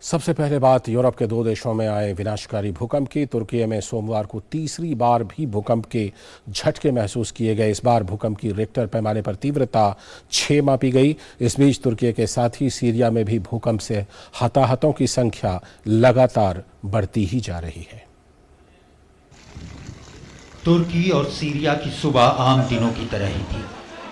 सबसे पहले बात यूरोप के दो देशों में आए विनाशकारी भूकंप की। तुर्की में सोमवार को तीसरी बार भी भूकंप के झटके महसूस किए गए। इस बार भूकंप की रिक्टर पैमाने पर तीव्रता 6 मापी गई। इस बीच तुर्की के साथ ही सीरिया में भी भूकंप से हताहतों की संख्या लगातार बढ़ती ही जा रही है। तुर्की और सीरिया की सुबह आम दिनों की तरह ही थी।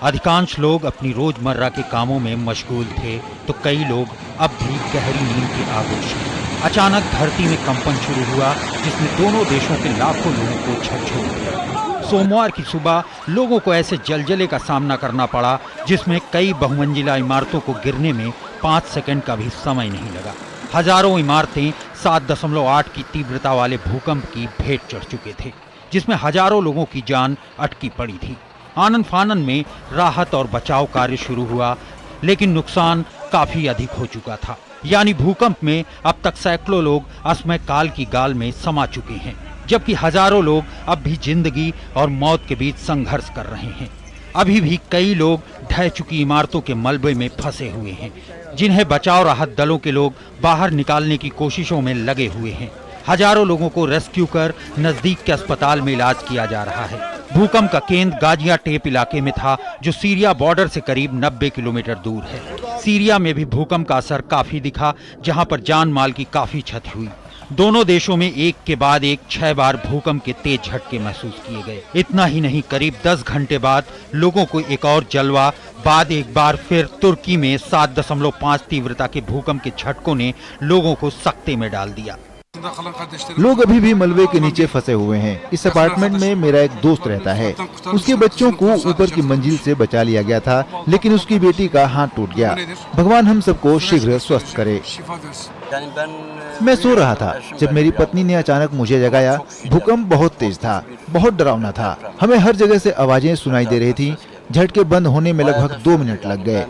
अधिकांश लोग अपनी रोजमर्रा के कामों में मशगूल थे, तो कई लोग अब भी गहरी नींद के आगोश में। अचानक धरती में कंपन शुरू हुआ, जिसने दोनों देशों के लाखों लोगों को झकझोर दिया। सोमवार की सुबह लोगों को ऐसे जलजले का सामना करना पड़ा, जिसमें कई बहुमंजिला इमारतों को गिरने में 5 सेकंड का भी समय नहीं लगा। हजारों इमारतें 7.8 की तीव्रता वाले भूकंप की भेंट चढ़ चुके थे, जिसमें हजारों लोगों की जान अटकी पड़ी थी। आनन फानन में राहत और बचाव कार्य शुरू हुआ, लेकिन नुकसान काफी अधिक हो चुका था। यानी भूकंप में अब तक सैकड़ों लोग असमय काल की गाल में समा चुके हैं, जबकि हजारों लोग अब भी जिंदगी और मौत के बीच संघर्ष कर रहे हैं। अभी भी कई लोग ढह चुकी इमारतों के मलबे में फंसे हुए हैं, जिन्हें बचाव राहत दलों के लोग बाहर निकालने की कोशिशों में लगे हुए हैं। हजारों लोगों को रेस्क्यू कर नजदीक के अस्पताल में इलाज किया जा रहा है। भूकंप का केंद्र गाजियाटेप इलाके में था, जो सीरिया बॉर्डर से करीब 90 किलोमीटर दूर है। सीरिया में भी भूकंप का असर काफी दिखा, जहां पर जान माल की काफी क्षति हुई। दोनों देशों में एक के बाद एक 6 बार भूकंप के तेज झटके महसूस किए गए। इतना ही नहीं, करीब 10 घंटे बाद लोगों को एक और जलवा। बाद एक बार फिर तुर्की में 7.5 तीव्रता के भूकंप के झटकों ने लोगों को सकते में डाल दिया। लोग अभी भी मलबे के नीचे फंसे हुए हैं। इस अपार्टमेंट में मेरा एक दोस्त रहता है। उसके बच्चों को ऊपर की मंजिल से बचा लिया गया था, लेकिन उसकी बेटी का हाथ टूट गया। भगवान हम सबको शीघ्र स्वस्थ करे। मैं सो रहा था जब मेरी पत्नी ने अचानक मुझे जगाया। भूकंप बहुत तेज था, बहुत डरावना था। हमें हर जगह से आवाजें सुनाई दे रही थी। झटके बंद होने में लगभग 2 मिनट लग गए।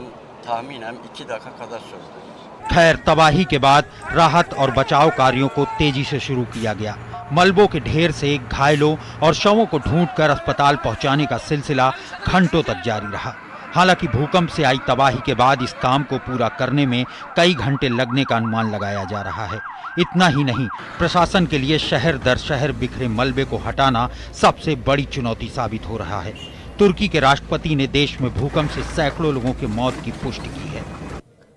खैर, तबाही के बाद राहत और बचाव कार्यों को तेजी से शुरू किया गया। मलबों के ढेर से घायलों और शवों को ढूंढकर अस्पताल पहुंचाने का सिलसिला घंटों तक जारी रहा। हालांकि भूकंप से आई तबाही के बाद इस काम को पूरा करने में कई घंटे लगने का अनुमान लगाया जा रहा है। इतना ही नहीं, प्रशासन के लिए शहर दर शहर बिखरे मलबे को हटाना सबसे बड़ी चुनौती साबित हो रहा है। तुर्की के राष्ट्रपति ने देश में भूकंप से सैकड़ों लोगों की मौत की पुष्टि की है।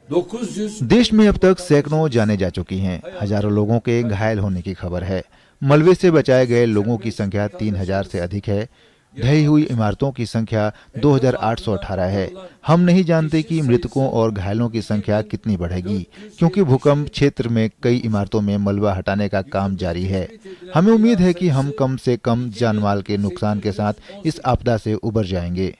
देश में अब तक सैकड़ों जाने जा चुकी हैं। हजारों लोगों के घायल होने की खबर है। मलबे से बचाए गए लोगों की संख्या 3000 से अधिक है। ढही हुई इमारतों की संख्या 2818 है। हम नहीं जानते कि मृतकों और घायलों की संख्या कितनी बढ़ेगी, क्योंकि भूकंप क्षेत्र में कई इमारतों में मलबा हटाने का काम जारी है। हमें उम्मीद है कि हम कम से कम जानमाल के नुकसान के साथ इस आपदा से उबर जाएंगे।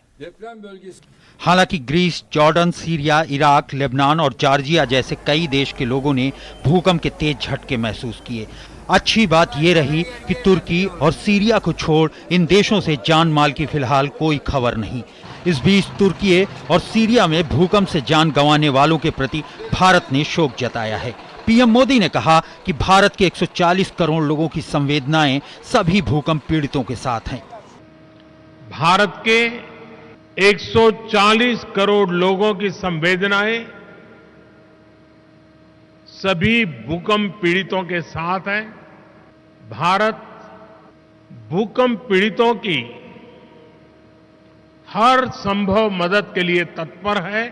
हालांकि Greece, Jordan, Syria, Iraq, Lebanon और जॉर्जिया जैसे कई देश के लोगों ने भूकंप के तेज झटके महसूस किए। अच्छी बात यह रही कि तुर्की और सीरिया को छोड़ इन देशों से जान माल की फिलहाल कोई खबर नहीं। इस बीच तुर्की और सीरिया में भूकंप से जान गंवाने वालों के प्रति भारत ने शोक जताया है। पीएम मोदी ने कहा कि भारत के 140 करोड़ लोगों की संवेदनाएं सभी भूकंप पीड़ितों के साथ हैं। भारत के 140 करोड़ लोगों की संवेदनाएं सभी भूकंप पीड़ितों के साथ है। भारत भूकंप पीड़ितों की हर संभव मदद के लिए तत्पर है।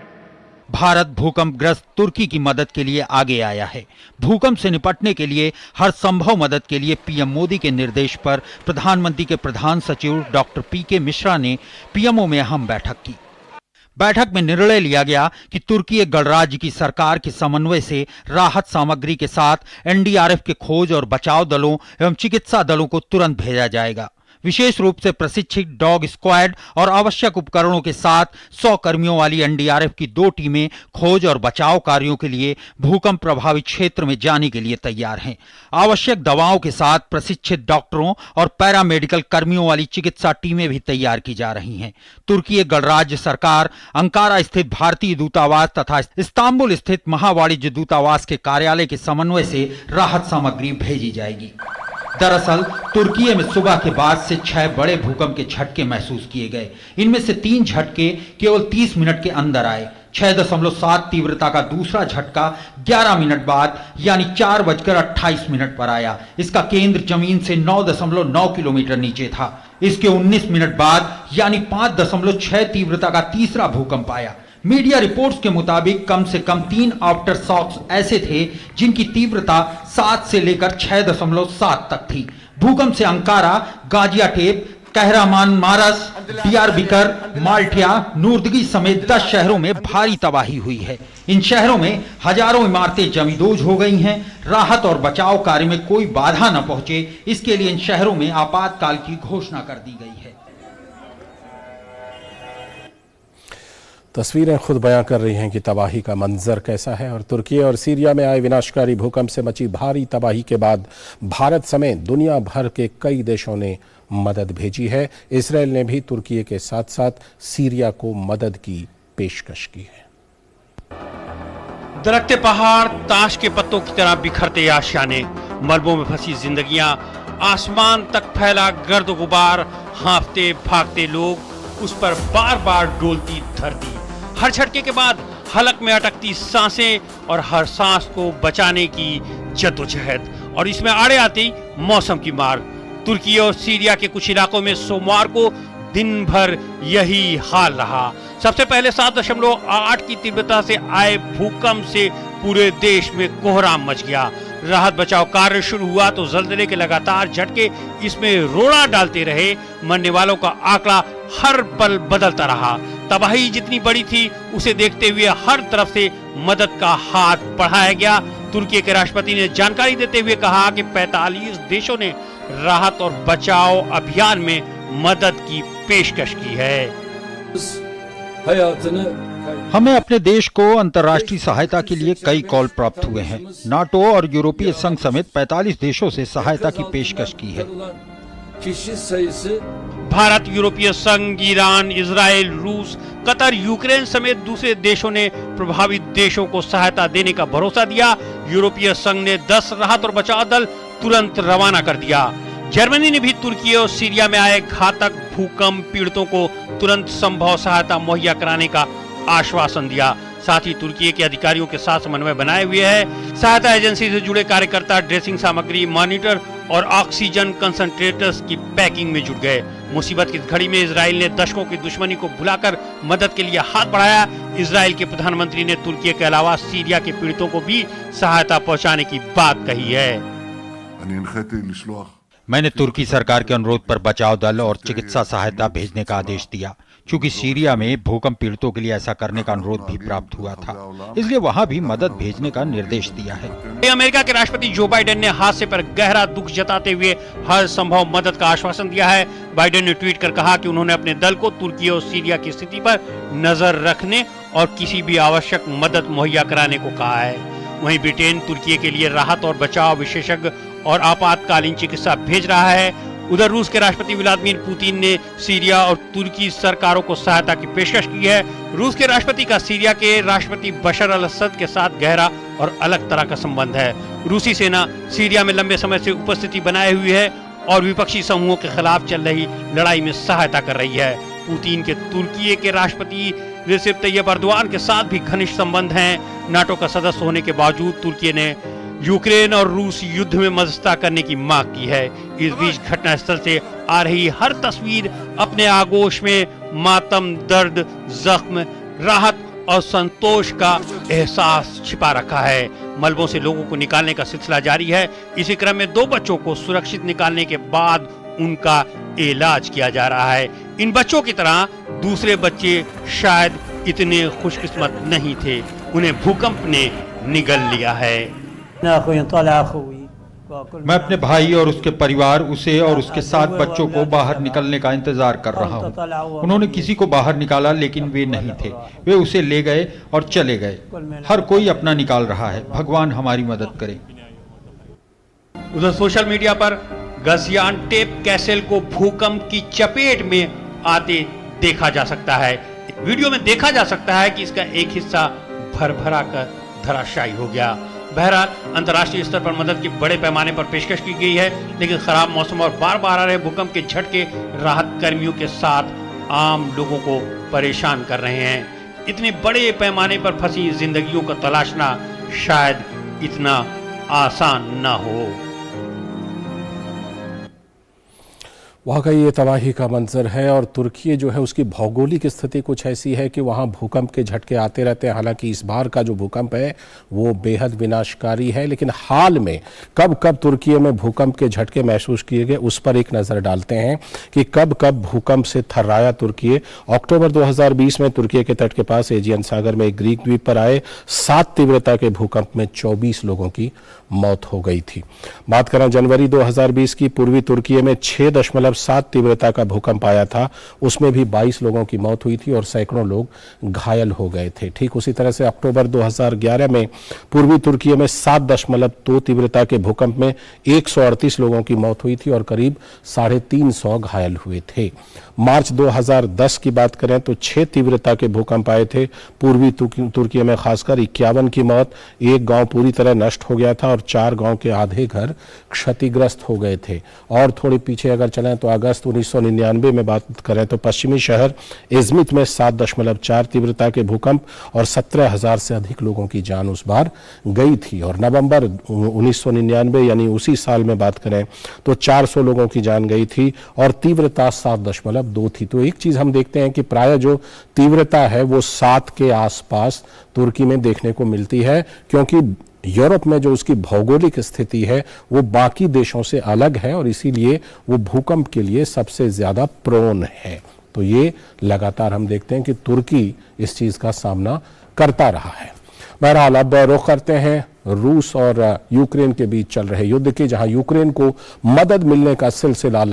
भारत भूकंपग्रस्त तुर्की की मदद के लिए आगे आया है। भूकंप से निपटने के लिए हर संभव मदद के लिए पीएम मोदी के निर्देश पर प्रधानमंत्री के प्रधान सचिव डॉक्टर पीके मिश्रा ने पीएमओ में अहम बैठक की। बैठक में निर्णय लिया गया कि तुर्की गणराज्य की सरकार के समन्वय से राहत सामग्री के साथ एनडीआरएफ के खोज और बचाव दलों एवं चिकित्सा दलों को तुरंत भेजा जाएगा। विशेष रूप से प्रशिक्षित डॉग स्क्वाड और आवश्यक उपकरणों के साथ 100 कर्मियों वाली एनडीआरएफ की 2 टीमें खोज और बचाव कार्यों के लिए भूकंप प्रभावित क्षेत्र में जाने के लिए तैयार हैं। आवश्यक दवाओं के साथ प्रशिक्षित डॉक्टरों और पैरामेडिकल कर्मियों वाली चिकित्सा टीमें भी तैयार की जा रही हैं। तुर्की गणराज्य सरकार अंकारा स्थित भारतीय दूतावास तथा इस्तांबुल स्थित महावाणिज्य दूतावास के कार्यालय के समन्वय से राहत सामग्री भेजी जाएगी। दरअसल तुर्की में सुबह के बाद से 6 बड़े भूकंप के झटके महसूस किए गए। इनमें से 3 झटके केवल 30 मिनट के अंदर आए, 6.7 तीव्रता का दूसरा झटका 11 मिनट बाद यानी 4:28 पर आया। इसका केंद्र जमीन से 9.9 किलोमीटर नीचे था। इसके 19 मिनट बाद यानी 5.6 तीव्रता का तीसरा भूकंप आया। मीडिया रिपोर्ट्स के मुताबिक कम से कम 3 आफ्टर शॉक्स ऐसे थे जिनकी तीव्रता 7 से लेकर 6.7 तक थी। भूकंप से अंकारा, गाजियाटेप, कहरामान मारस, डियार बिकर, माल्टिया, नूरदगी समेत 10 शहरों में भारी तबाही हुई है। इन शहरों में हजारों इमारतें जमींदोज हो गई हैं। राहत और बचाव कार्य में कोई बाधा न पहुंचे, इसके लिए इन शहरों में आपातकाल की घोषणा कर दी गई है। तस्वीरें खुद बयां कर रही हैं कि तबाही का मंजर कैसा है। और तुर्की और सीरिया में आए विनाशकारी भूकंप से मची भारी तबाही के बाद भारत समेत दुनिया भर के कई देशों ने मदद भेजी है। इजरायल ने भी तुर्की के साथ साथ सीरिया को मदद की पेशकश की है। दरकते पहाड़, ताश के पत्तों की तरह बिखरते आशियाने, मलबों में फंसी जिंदगियां, आसमान तक फैला गर्द गुबार, हाँफते भागते लोग, उस पर बार बार डोलती धरती। हर झटके के बाद हलक में अटकती सांसें और हर सांस को बचाने की जद्दोजहद, और इसमें आड़े आती मौसम की मार। तुर्की और सीरिया के कुछ इलाकों में सोमवार को दिन भर यही हाल रहा। सबसे पहले 7.8 की तीव्रता से आए भूकंप से पूरे देश में कोहराम मच गया। राहत बचाव कार्य शुरू हुआ तो जल्जले के लगातार झटके इसमें रोड़ा डालते रहे। मरने वालों का आंकड़ा हर पल बदलता रहा। तबाही जितनी बड़ी थी उसे देखते हुए हर तरफ से मदद का हाथ बढ़ाया गया। तुर्की के राष्ट्रपति ने जानकारी देते हुए कहा कि 45 देशों ने राहत और बचाव अभियान में मदद की पेशकश की है। हमें अपने देश को अंतर्राष्ट्रीय सहायता के लिए कई कॉल प्राप्त हुए हैं। नाटो और यूरोपीय संघ समेत 45 देशों से सहायता की पेशकश की है। भारत, यूरोपीय संघ, ईरान, इजराइल, रूस, कतर, यूक्रेन समेत दूसरे देशों ने प्रभावित देशों को सहायता देने का भरोसा दिया। यूरोपीय संघ ने 10 राहत और बचाव दल तुरंत रवाना कर दिया। जर्मनी ने भी तुर्की और सीरिया में आए घातक भूकंप पीड़ितों को तुरंत संभव सहायता मुहैया कराने का आश्वासन दिया। साथ ही तुर्की के अधिकारियों के साथ समन्वय बनाए हुए है। सहायता एजेंसी से जुड़े कार्यकर्ता ड्रेसिंग सामग्री, मॉनिटर और ऑक्सीजन कंसंट्रेटर्स की पैकिंग में जुट गए। मुसीबत की घड़ी में इजराइल ने दशकों की दुश्मनी को भुलाकर मदद के लिए हाथ बढ़ाया। इजराइल के प्रधानमंत्री ने तुर्की के अलावा सीरिया के पीड़ितों को भी सहायता पहुंचाने की बात कही है। मैंने तुर्की सरकार के अनुरोध पर बचाव दल और चिकित्सा सहायता भेजने का आदेश दिया, क्योंकि सीरिया में भूकंप पीड़ितों के लिए ऐसा करने का अनुरोध भी प्राप्त हुआ था, इसलिए वहां भी मदद भेजने का निर्देश दिया है। अमेरिका के राष्ट्रपति जो बाइडेन ने हादसे पर गहरा दुख जताते हुए हर संभव मदद का आश्वासन दिया है। बाइडेन ने ट्वीट कर कहा कि उन्होंने अपने दल को तुर्की और सीरिया की स्थिति पर नजर रखने और किसी भी आवश्यक मदद मुहैया कराने को कहा है। वहीं ब्रिटेन तुर्की के लिए राहत और बचाव विशेषज्ञ और आपातकालीन चिकित्सा भेज रहा है। उधर रूस के राष्ट्रपति व्लादिमीर पुतिन ने सीरिया और तुर्की सरकारों को सहायता की पेशकश की है। रूस के राष्ट्रपति का सीरिया के राष्ट्रपति बशर अल असद के साथ गहरा और अलग तरह का संबंध है। रूसी सेना सीरिया में लंबे समय से उपस्थिति बनाए हुई है और विपक्षी समूहों के खिलाफ चल रही लड़ाई में सहायता कर रही है। पुतिन के तुर्की के राष्ट्रपति रेसिप तैयब अर्दोआन के साथ भी घनिष्ठ संबंध हैं। नाटो का सदस्य होने के बावजूद तुर्की ने यूक्रेन और रूस युद्ध में मध्यस्थता करने की मांग की है। इस बीच घटनास्थल से आ रही हर तस्वीर अपने आगोश में मातम, दर्द, जख्म, राहत और संतोष का एहसास छिपा रखा है। मलबों से लोगों को निकालने का सिलसिला जारी है। इसी क्रम में 2 बच्चों को सुरक्षित निकालने के बाद उनका इलाज किया जा रहा है। इन बच्चों की तरह दूसरे बच्चे शायद इतने खुशकिस्मत नहीं थे, उन्हें भूकंप ने निगल लिया है। मैं अपने भाई और उसके परिवार, उसे और उसके 7 बच्चों को बाहर निकलने का इंतजार कर रहा हूँ। उन्होंने किसी को बाहर निकाला लेकिन वे नहीं थे। वे उसे ले गए और चले गए। हर कोई अपना निकाल रहा है। भगवान हमारी मदद करे। उधर सोशल मीडिया पर गाजियान्टेप कैसल को भूकंप की चपेट में आते देखा जा सकता है। वीडियो में देखा जा सकता है कि इसका एक हिस्सा भर-भरा कर धराशायी हो गया। बहरहाल अंतर्राष्ट्रीय स्तर पर मदद की बड़े पैमाने पर पेशकश की गई है, लेकिन खराब मौसम और बार बार आ रहे भूकंप के झटके राहत कर्मियों के साथ आम लोगों को परेशान कर रहे हैं। इतने बड़े पैमाने पर फंसी जिंदगियों को तलाशना शायद इतना आसान ना हो। वाकई ये तबाही का मंजर है और तुर्की जो है उसकी भौगोलिक स्थिति कुछ ऐसी है कि वहाँ भूकंप के झटके आते रहते हैं। हालांकि इस बार का जो भूकंप है वो बेहद विनाशकारी है, लेकिन हाल में कब कब तुर्की में भूकंप के झटके महसूस किए गए उस पर एक नज़र डालते हैं कि कब कब भूकंप से थर्राया तुर्की। अक्टूबर 2020 में तुर्की के तट के पास एजियन सागर में एक ग्रीक द्वीप पर आए 7 तीव्रता के भूकंप में 24 लोगों की मौत हो गई थी। बात करें जनवरी 2020 की, पूर्वी तुर्की में 6.7 तीव्रता का भूकंप आया था, उसमें भी 22 लोगों की मौत हुई थी और सैकड़ों लोग घायल हो गए थे। ठीक उसी तरह से अक्टूबर 2011 में पूर्वी तुर्की में 7.2 तीव्रता के भूकंप में 138 लोगों की मौत हुई थी और करीब 350 घायल हुए थे। मार्च 2010 की बात करें तो 6 तीव्रता के भूकंप आए थे पूर्वी तुर्की में, खासकर 51 की मौत, एक गांव पूरी तरह नष्ट हो गया था और 4 गांव के आधे घर क्षतिग्रस्त हो गए थे। और थोड़ी पीछे अगर चलें तो अगस्त 1999 में बात करें तो पश्चिमी शहर इज़मित में 7.4 तीव्रता के भूकंप और 17,000 से अधिक लोगों की जान उस बार गई थी। और नवंबर 1999 यानी उसी साल में बात करें तो 400 लोगों की जान गई थी और तीव्रता 7.2 थी। तो एक चीज हम देखते हैं कि प्राय जो तीव्रता है वो 7 के आसपास तुर्की में देखने को मिलती है, क्योंकि यूरोप में जो उसकी भौगोलिक स्थिति है वो बाकी देशों से अलग है और इसीलिए वो भूकंप के लिए सबसे ज्यादा प्रोन है। तो ये लगातार हम देखते हैं कि तुर्की इस चीज का सामना करता रहा है। बहरहाल अब रुख करते हैं रूस और यूक्रेन के बीच चल रहे युद्ध के, जहां यूक्रेन को मदद मिलने का सिलसिला